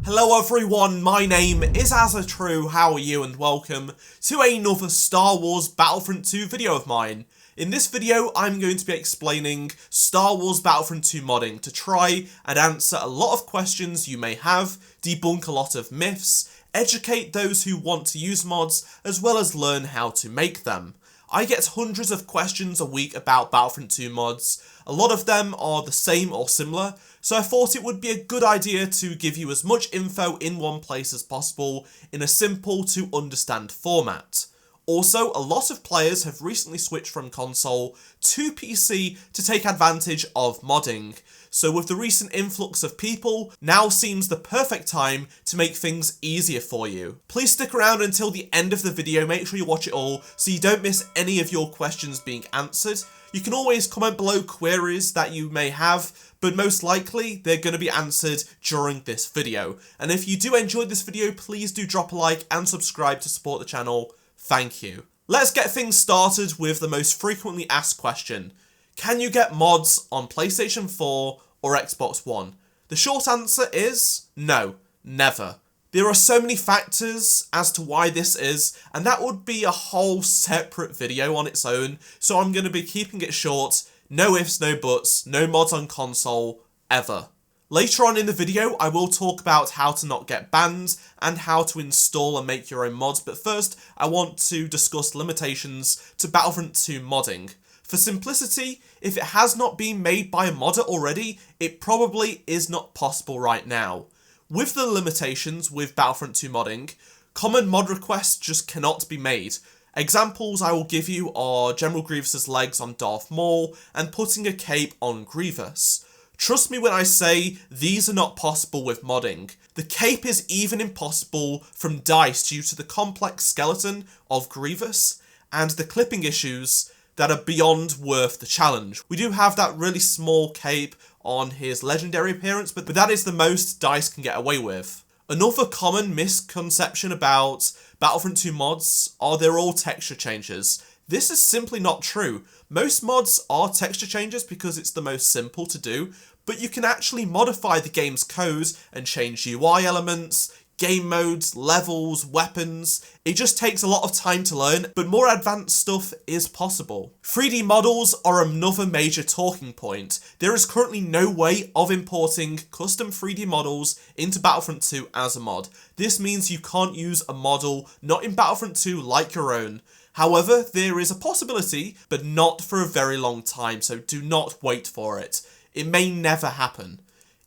Hello everyone, my name is AZZATRU, how are you, and welcome to another Star Wars Battlefront 2 video of mine. In this video, I'm going to be explaining Star Wars Battlefront 2 modding to try and answer a lot of questions you may have, debunk a lot of myths, educate those who want to use mods, as well as learn how to make them. I get hundreds of questions a week about Battlefront 2 mods. A lot of them are the same or similar, so I thought it would be a good idea to give you as much info in one place as possible in a simple to understand format. Also, a lot of players have recently switched from console to PC to take advantage of modding. So with the recent influx of people, now seems the perfect time to make things easier for you. Please stick around until the end of the video, make sure you watch it all so you don't miss any of your questions being answered. You can always comment below queries that you may have, but most likely they're going to be answered during this video. And if you do enjoy this video, please do drop a like and subscribe to support the channel. Thank you. Let's get things started with the most frequently asked question. Can you get mods on PlayStation 4 or Xbox One? The short answer is no, never. There are so many factors as to why this is, and that would be a whole separate video on its own, so I'm going to be keeping it short. No ifs, no buts, no mods on console, ever. Later on in the video, I will talk about how to not get banned and how to install and make your own mods, but first, I want to discuss limitations to Battlefront 2 modding. For simplicity, if it has not been made by a modder already, it probably is not possible right now. With the limitations with Battlefront 2 modding, common mod requests just cannot be made. Examples I will give you are General Grievous's legs on Darth Maul and putting a cape on Grievous. Trust me when I say these are not possible with modding. The cape is even impossible from DICE due to the complex skeleton of Grievous and the clipping issues that are beyond worth the challenge. We do have that really small cape on his legendary appearance, but that is the most DICE can get away with. Another common misconception about Battlefront 2 mods are they're all texture changes. This is simply not true. Most mods are texture changes because it's the most simple to do, but you can actually modify the game's code and change UI elements, game modes, levels, weapons. It just takes a lot of time to learn, but more advanced stuff is possible. 3D models are another major talking point. There is currently no way of importing custom 3D models into Battlefront 2 as a mod. This means you can't use a model not in Battlefront 2 like your own. However, there is a possibility, but not for a very long time, so do not wait for it. It may never happen.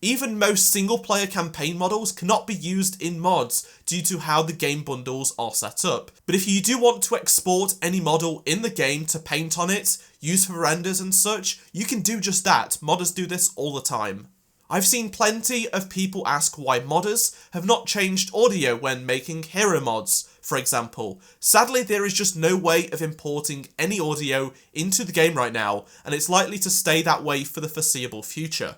Even most single-player campaign models cannot be used in mods due to how the game bundles are set up. But if you do want to export any model in the game to paint on it, use for renders and such, you can do just that. Modders do this all the time. I've seen plenty of people ask why modders have not changed audio when making hero mods, for example. Sadly, there is just no way of importing any audio into the game right now, and it's likely to stay that way for the foreseeable future.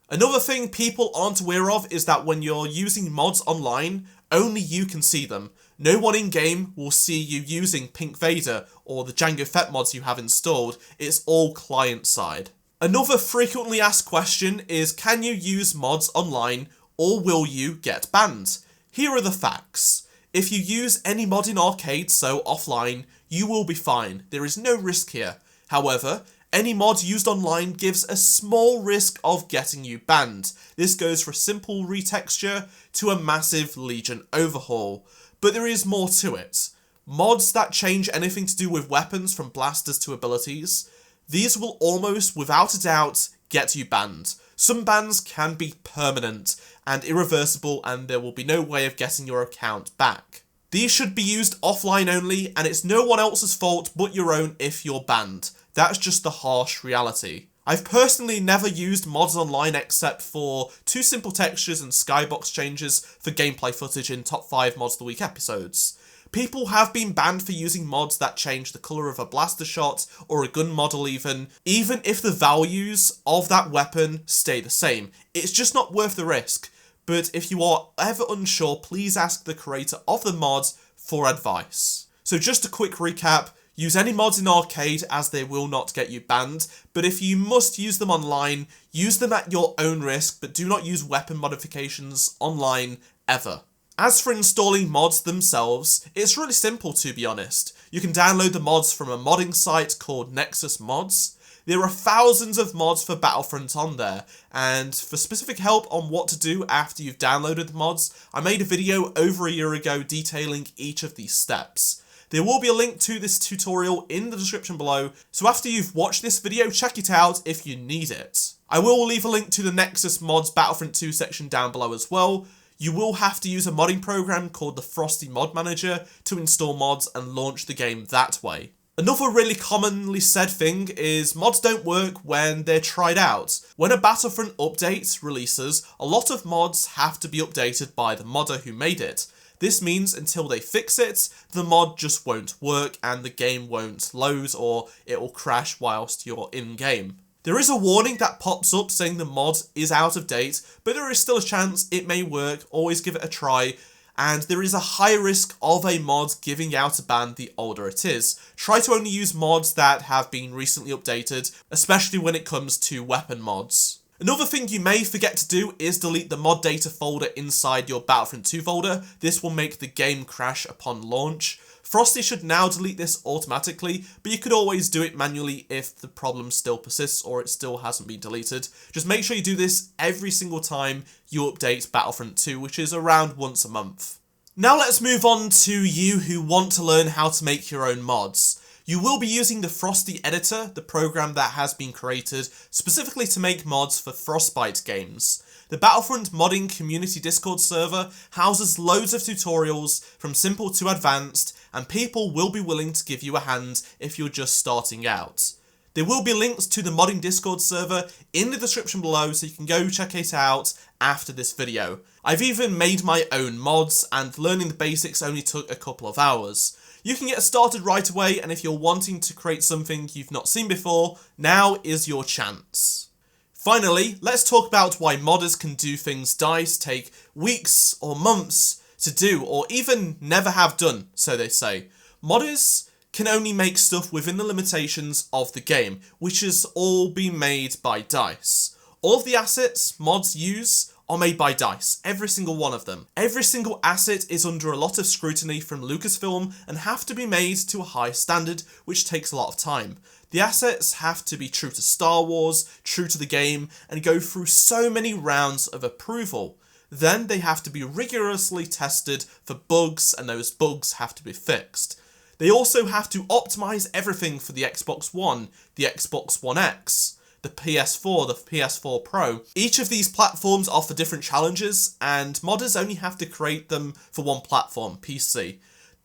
Another thing people aren't aware of is that when you're using mods online, only you can see them. No one in-game will see you using Pink Vader or the Jango Fett mods you have installed. It's all client-side. Another frequently asked question is, can you use mods online or will you get banned? Here are the facts. If you use any mod in arcade, so offline, you will be fine. There is no risk here. However, any mod used online gives a small risk of getting you banned. This goes for a simple retexture to a massive Legion overhaul. But there is more to it. Mods that change anything to do with weapons from blasters to abilities, these will almost without a doubt get you banned. Some bans can be permanent and irreversible, and there will be no way of getting your account back. These should be used offline only, and it's no one else's fault but your own if you're banned. That's just the harsh reality. I've personally never used mods online except for 2 simple textures and skybox changes for gameplay footage in top 5 mods of the week episodes. People have been banned for using mods that change the colour of a blaster shot or a gun model even if the values of that weapon stay the same. It's just not worth the risk. But if you are ever unsure, please ask the creator of the mod for advice. So just a quick recap. Use any mods in arcade as they will not get you banned, but if you must use them online, use them at your own risk, but do not use weapon modifications online ever. As for installing mods themselves, it's really simple, to be honest. You can download the mods from a modding site called Nexus Mods. There are thousands of mods for Battlefront on there, and for specific help on what to do after you've downloaded the mods, I made a video over a year ago detailing each of these steps. There will be a link to this tutorial in the description below, so after you've watched this video, check it out if you need it. I will leave a link to the Nexus Mods Battlefront 2 section down below as well. You will have to use a modding program called the Frosty Mod Manager to install mods and launch the game that way. Another really commonly said thing is mods don't work when they're tried out. When a Battlefront update releases, a lot of mods have to be updated by the modder who made it. This means until they fix it, the mod just won't work and the game won't load or it will crash whilst you're in-game. There is a warning that pops up saying the mod is out of date, but there is still a chance it may work. Always give it a try, and there is a high risk of a mod giving out a ban the older it is. Try to only use mods that have been recently updated, especially when it comes to weapon mods. Another thing you may forget to do is delete the mod data folder inside your Battlefront 2 folder. This will make the game crash upon launch. Frosty should now delete this automatically, but you could always do it manually if the problem still persists or it still hasn't been deleted. Just make sure you do this every single time you update Battlefront 2, which is around once a month. Now let's move on to you who want to learn how to make your own mods. You will be using the Frosty Editor, the program that has been created specifically to make mods for Frostbite games. The Battlefront Modding Community Discord server houses loads of tutorials from simple to advanced, and people will be willing to give you a hand if you're just starting out. There will be links to the modding Discord server in the description below, so you can go check it out after this video. I've even made my own mods, and learning the basics only took a couple of hours. You can get started right away, and if you're wanting to create something you've not seen before, now is your chance. Finally, let's talk about why modders can do things DICE take weeks or months to do, or even never have done, so they say. Modders can only make stuff within the limitations of the game, which has all been made by DICE. All of the assets mods use are made by DICE, every single one of them. Every single asset is under a lot of scrutiny from Lucasfilm and have to be made to a high standard, which takes a lot of time. The assets have to be true to Star Wars, true to the game, and go through so many rounds of approval. Then they have to be rigorously tested for bugs, and those bugs have to be fixed. They also have to optimize everything for the Xbox One, the Xbox One X, the PS4, the PS4 Pro. Each of these platforms offer different challenges, and modders only have to create them for one platform, PC.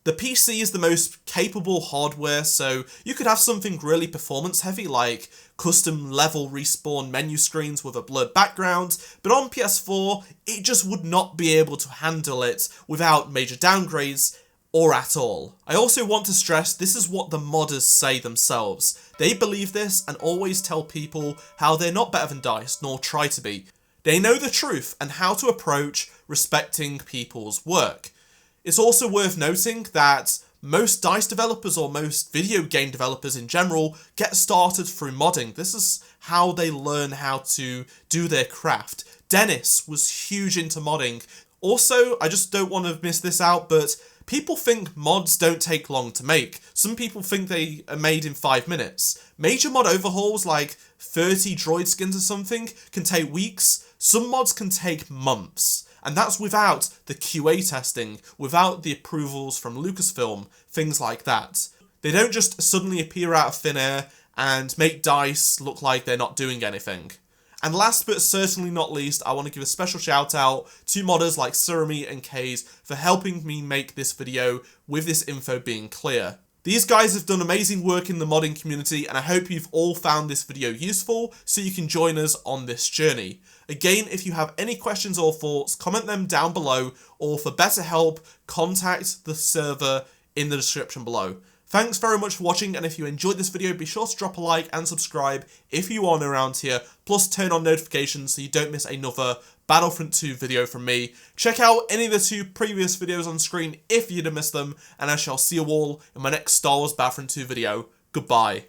The PC is the most capable hardware, so you could have something really performance heavy like custom level respawn menu screens with a blurred background, but on PS4 it just would not be able to handle it without major downgrades or at all. I also want to stress this is what the modders say themselves. They believe this and always tell people how they're not better than DICE, nor try to be. They know the truth and how to approach respecting people's work. It's also worth noting that most DICE developers, or most video game developers in general, get started through modding. This is how they learn how to do their craft. Dennis was huge into modding. Also, I just don't want to miss this out, but people think mods don't take long to make. Some people think they are made in 5 minutes. Major mod overhauls like 30 droid skins or something can take weeks. Some mods can take months. And that's without the QA testing, without the approvals from Lucasfilm, things like that. They don't just suddenly appear out of thin air and make DICE look like they're not doing anything. And last but certainly not least, I want to give a special shout out to modders like Surami and Kaze for helping me make this video with this info being clear. These guys have done amazing work in the modding community, and I hope you've all found this video useful so you can join us on this journey. Again, if you have any questions or thoughts, comment them down below, or for better help, contact the server in the description below. Thanks very much for watching, and if you enjoyed this video, be sure to drop a like and subscribe if you are new around here, plus turn on notifications so you don't miss another Battlefront 2 video from me. Check out any of the 2 previous videos on screen if you'd have missed them, and I shall see you all in my next Star Wars Battlefront 2 video. Goodbye.